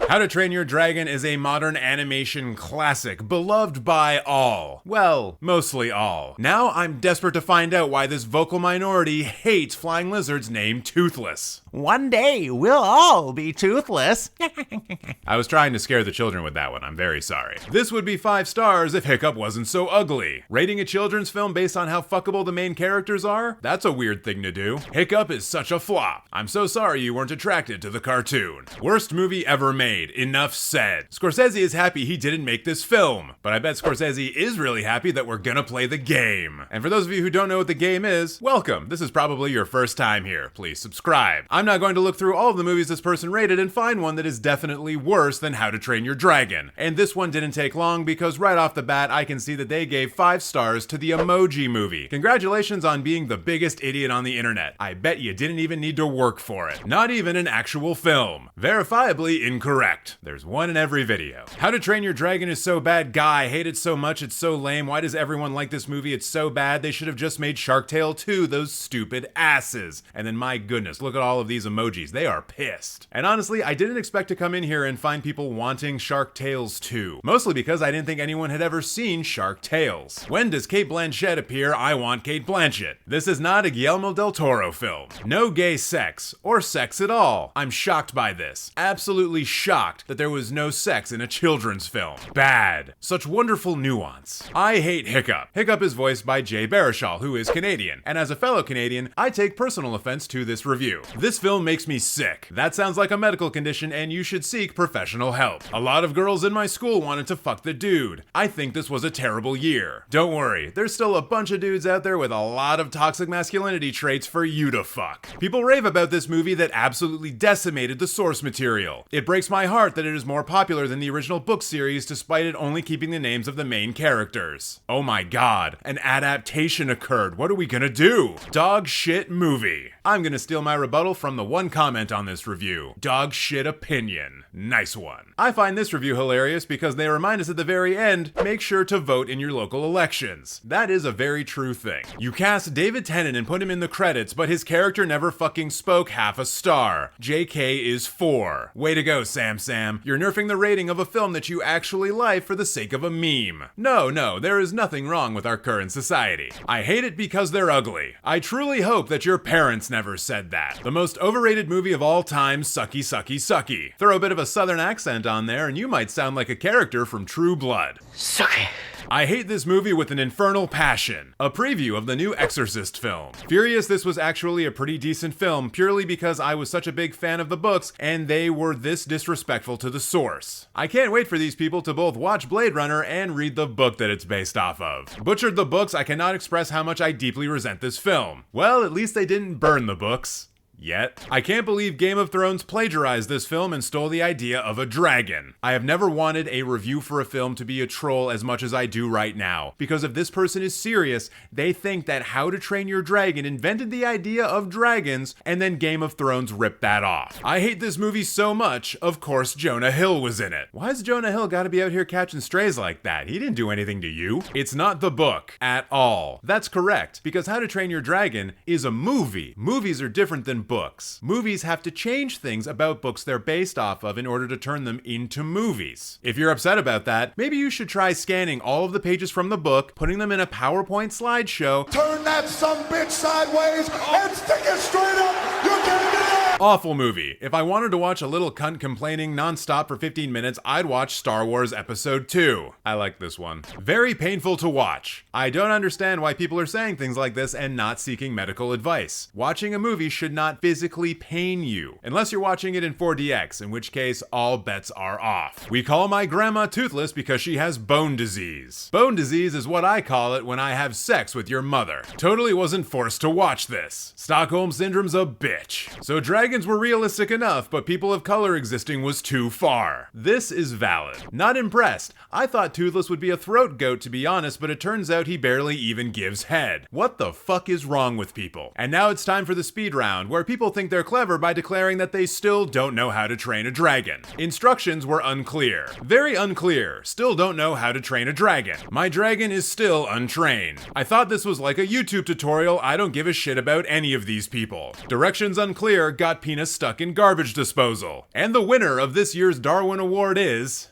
How to Train Your Dragon is a modern animation classic, beloved by all. Well, mostly all. Now I'm desperate to find out why this vocal minority hates flying lizards named Toothless. One day, we'll all be toothless. I was trying to scare the children with that one, I'm very sorry. This would be 5 stars if Hiccup wasn't so ugly. Rating a children's film based on how fuckable the main characters are? That's a weird thing to do. Hiccup is such a flop. I'm so sorry you weren't attracted to the cartoon. Worst movie ever made. Enough said. Scorsese is happy he didn't make this film, but I bet Scorsese is really happy that we're gonna play the game. And for those of you who don't know what the game is, welcome. This is probably your first time here. Please subscribe. I'm not going to look through all of the movies this person rated and find one that is definitely worse than How to Train Your Dragon. And this one didn't take long because right off the bat I can see that they gave 5 stars to the Emoji Movie. Congratulations on being the biggest idiot on the internet. I bet you didn't even need to work for it. Not even an actual film. Verifiably incorrect. There's one in every video. How to Train Your Dragon is so bad, guy. I hate it so much, it's so lame. Why does everyone like this movie? It's so bad. They should have just made Shark Tale 2, those stupid asses. And then my goodness, look at all of these emojis. They are pissed. And honestly, I didn't expect to come in here and find people wanting Shark Tales 2. Mostly because I didn't think anyone had ever seen Shark Tales. When does Cate Blanchett appear? I want Cate Blanchett. This is not a Guillermo del Toro film. No gay sex, or sex at all. I'm shocked by this. Absolutely shocked that there was no sex in a children's film. Bad. Such wonderful nuance. I hate Hiccup. Hiccup is voiced by Jay Baruchel, who is Canadian. And as a fellow Canadian, I take personal offense to this review. This film makes me sick. That sounds like a medical condition and you should seek professional help. A lot of girls in my school wanted to fuck the dude. I think this was a terrible year. Don't worry, there's still a bunch of dudes out there with a lot of toxic masculinity traits for you to fuck. People rave about this movie that absolutely decimated the source material. It breaks my heart that it is more popular than the original book series despite it only keeping the names of the main characters. Oh my god, an adaptation occurred. What are we gonna do? Dog shit movie. I'm gonna steal my rebuttal from the one comment on this review. Dog shit opinion. Nice one. I find this review hilarious because they remind us at the very end, make sure to vote in your local elections. That is a very true thing. You cast David Tennant and put him in the credits, but his character never fucking spoke. Half a star. JK is 4. Way to go, Sam. You're nerfing the rating of a film that you actually like for the sake of a meme. No, there is nothing wrong with our current society. I hate it because they're ugly. I truly hope that your parents never said that. The most overrated movie of all time, sucky. Throw a bit of a southern accent on there and you might sound like a character from True Blood. Sucky. I hate this movie with an infernal passion. A preview of the new Exorcist film. Furious this was actually a pretty decent film purely because I was such a big fan of the books and they were this disrespectful to the source. I can't wait for these people to both watch Blade Runner and read the book that it's based off of. Butchered the books, I cannot express how much I deeply resent this film. Well, at least they didn't burn the books. Yet. I can't believe Game of Thrones plagiarized this film and stole the idea of a dragon. I have never wanted a review for a film to be a troll as much as I do right now, because if this person is serious, they think that How to Train Your Dragon invented the idea of dragons and then Game of Thrones ripped that off. I hate this movie so much, of course Jonah Hill was in it. Why's Jonah Hill gotta be out here catching strays like that? He didn't do anything to you. It's not the book at all. That's correct, because How to Train Your Dragon is a movie. Movies are different than books. Movies have to change things about books they're based off of in order to turn them into movies. If you're upset about that, maybe you should try scanning all of the pages from the book, putting them in a PowerPoint slideshow, turn that sumbitch sideways and stick it straight up. You can do it! Awful movie. If I wanted to watch a little cunt complaining nonstop for 15 minutes, I'd watch Star Wars Episode 2. I like this one. Very painful to watch. I don't understand why people are saying things like this and not seeking medical advice. Watching a movie should not physically pain you, unless you're watching it in 4DX, in which case all bets are off. We call my grandma toothless because she has bone disease. Bone disease is what I call it when I have sex with your mother. Totally wasn't forced to watch this. Stockholm Syndrome's a bitch. So dragons were realistic enough, but people of color existing was too far. This is valid. Not impressed. I thought Toothless would be a throat goat to be honest, but it turns out he barely even gives head. What the fuck is wrong with people? And now it's time for the speed round, where people think they're clever by declaring that they still don't know how to train a dragon. Instructions were unclear. Very unclear. Still don't know how to train a dragon. My dragon is still untrained. I thought this was like a YouTube tutorial. I don't give a shit about any of these people. Directions unclear. Got got penis stuck in garbage disposal. And the winner of this year's Darwin Award is...